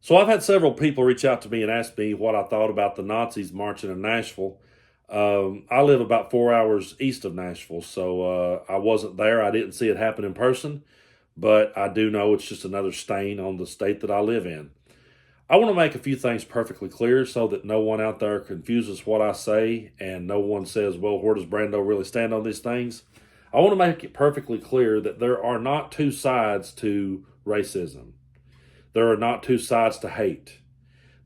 So I've had several people reach out to me and ask me what I thought about the Nazis marching in Nashville. I live about 4 hours east of Nashville, so I wasn't there. I didn't see it happen in person, but I do know it's just another stain on the state that I live in. I want to make a few things perfectly clear so that no one out there confuses what I say and no one says, well, where does Brando really stand on these things? I want to make it perfectly clear that there are not two sides to racism. There are not two sides to hate.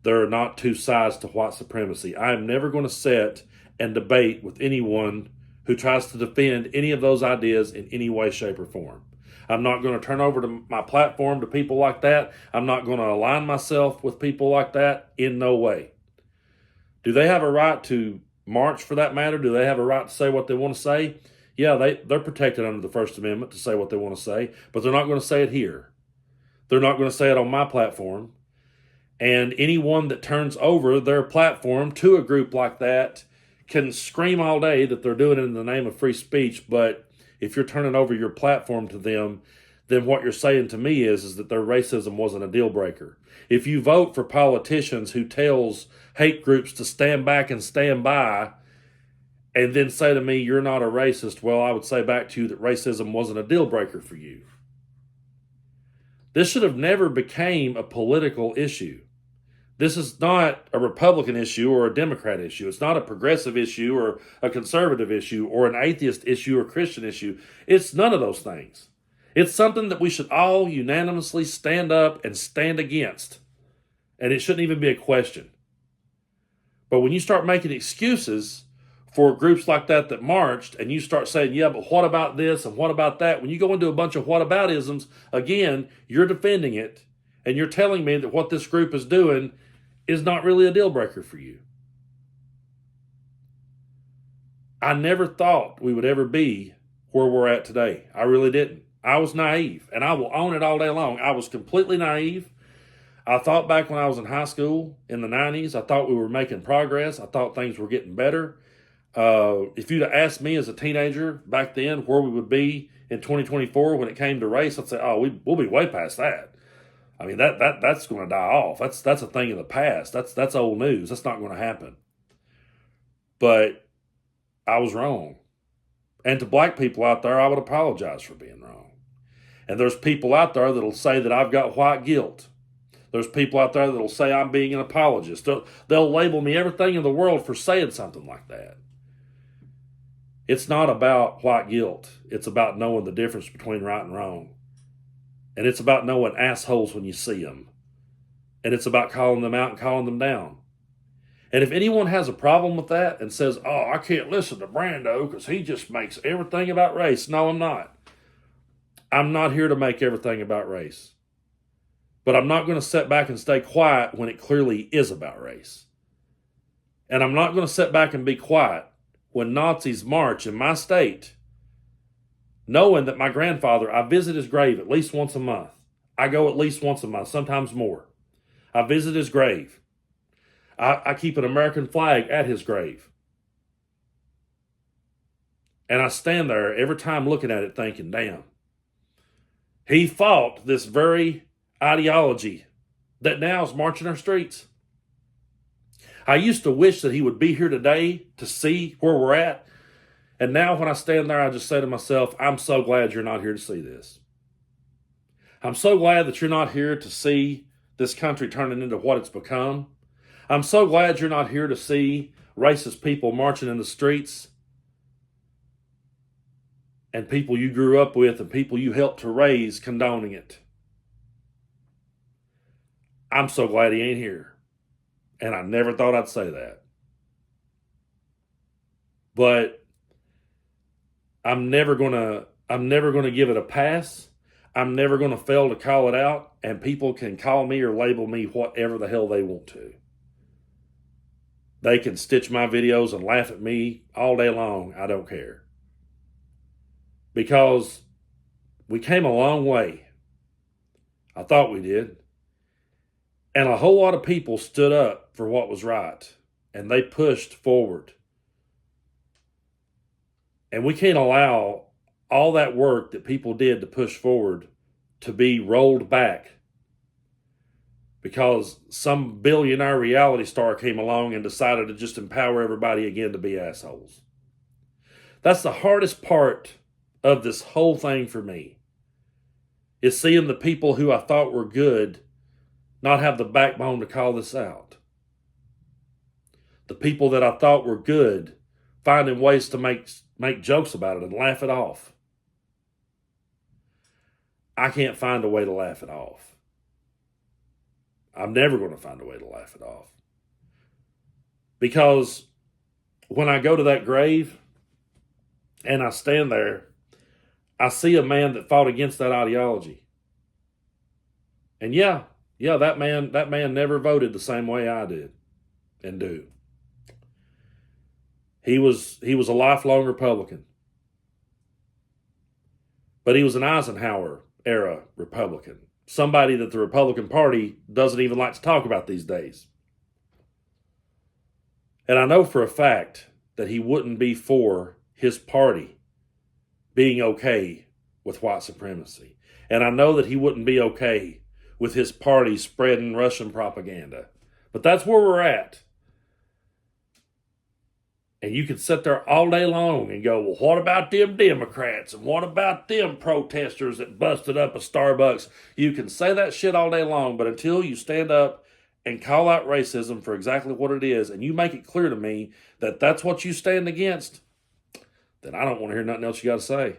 There are not two sides to white supremacy. I am never going to sit and debate with anyone who tries to defend any of those ideas in any way, shape, or form. I'm not going to turn over to my platform to people like that. I'm not going to align myself with people like that in no way. Do they have a right to march for that matter? Do they have a right to say what they want to say? Yeah, they're protected under the First Amendment to say what they want to say, but they're not going to say it here. They're not going to say it on my platform. And anyone that turns over their platform to a group like that can scream all day that they're doing it in the name of free speech. But if you're turning over your platform to them, then what you're saying to me is that their racism wasn't a deal breaker. If you vote for politicians who tells hate groups to stand back and stand by and then say to me, you're not a racist, well, I would say back to you that racism wasn't a deal breaker for you. This should have never became a political issue. This is not a Republican issue or a Democrat issue. It's not a progressive issue or a conservative issue or an atheist issue or Christian issue. It's none of those things. It's something that we should all unanimously stand up and stand against. And it shouldn't even be a question. But when you start making excuses for groups like that marched, and you start saying, yeah, but what about this and what about that? When you go into a bunch of whataboutisms, again, you're defending it, and you're telling me that what this group is doing is not really a deal breaker for you. I never thought we would ever be where we're at today. I really didn't. I was naive, and I will own it all day long. I was completely naive. I thought back when I was in high school in the 90s, I thought we were making progress. I thought things were getting better. If you'd have asked me as a teenager back then where we would be in 2024 when it came to race, I'd say, oh, we'll be way past that. I mean, that's going to die off. That's a thing of the past. That's old news. That's not going to happen. But I was wrong. And to black people out there, I would apologize for being wrong. And there's people out there that'll say that I've got white guilt. There's people out there that'll say I'm being an apologist. They'll label me everything in the world for saying something like that. It's not about white guilt. It's about knowing the difference between right and wrong. And it's about knowing assholes when you see them. And it's about calling them out and calling them down. And if anyone has a problem with that and says, oh, I can't listen to Brando because he just makes everything about race. No, I'm not. I'm not here to make everything about race. But I'm not going to sit back and stay quiet when it clearly is about race. And I'm not going to sit back and be quiet when Nazis march in my state, knowing that my grandfather, I visit his grave at least once a month. I go at least once a month, sometimes more. I visit his grave. I keep an American flag at his grave. And I stand there every time looking at it thinking, damn, he fought this very ideology that now is marching our streets. I used to wish that he would be here today to see where we're at. And now when I stand there, I just say to myself, I'm so glad you're not here to see this. I'm so glad that you're not here to see this country turning into what it's become. I'm so glad you're not here to see racist people marching in the streets and people you grew up with and people you helped to raise condoning it. I'm so glad he ain't here. And I never thought I'd say that. But I'm never gonna give it a pass. I'm never gonna fail to call it out, and people can call me or label me whatever the hell they want to. They can stitch my videos and laugh at me all day long. I don't care. Because we came a long way. I thought we did. And a whole lot of people stood up for what was right. And they pushed forward. And we can't allow all that work that people did to push forward to be rolled back. because some billionaire reality star came along and decided to just empower everybody again to be assholes. That's the hardest part of this whole thing for me, is seeing the people who I thought were good not have the backbone to call this out. The people that I thought were good finding ways to make jokes about it and laugh it off. I can't find a way to laugh it off. I'm never going to find a way to laugh it off. Because when I go to that grave and I stand there, I see a man that fought against that ideology. And yeah, that man never voted the same way I did and do. He was a lifelong Republican. But he was an Eisenhower era Republican. Somebody that the Republican Party doesn't even like to talk about these days. And I know for a fact that he wouldn't be for his party being okay with white supremacy. And I know that he wouldn't be okay with his party spreading Russian propaganda. But that's where we're at. And you can sit there all day long and go, well, what about them Democrats? And what about them protesters that busted up a Starbucks? You can say that shit all day long, but until you stand up and call out racism for exactly what it is, and you make it clear to me that that's what you stand against, then I don't want to hear nothing else you got to say.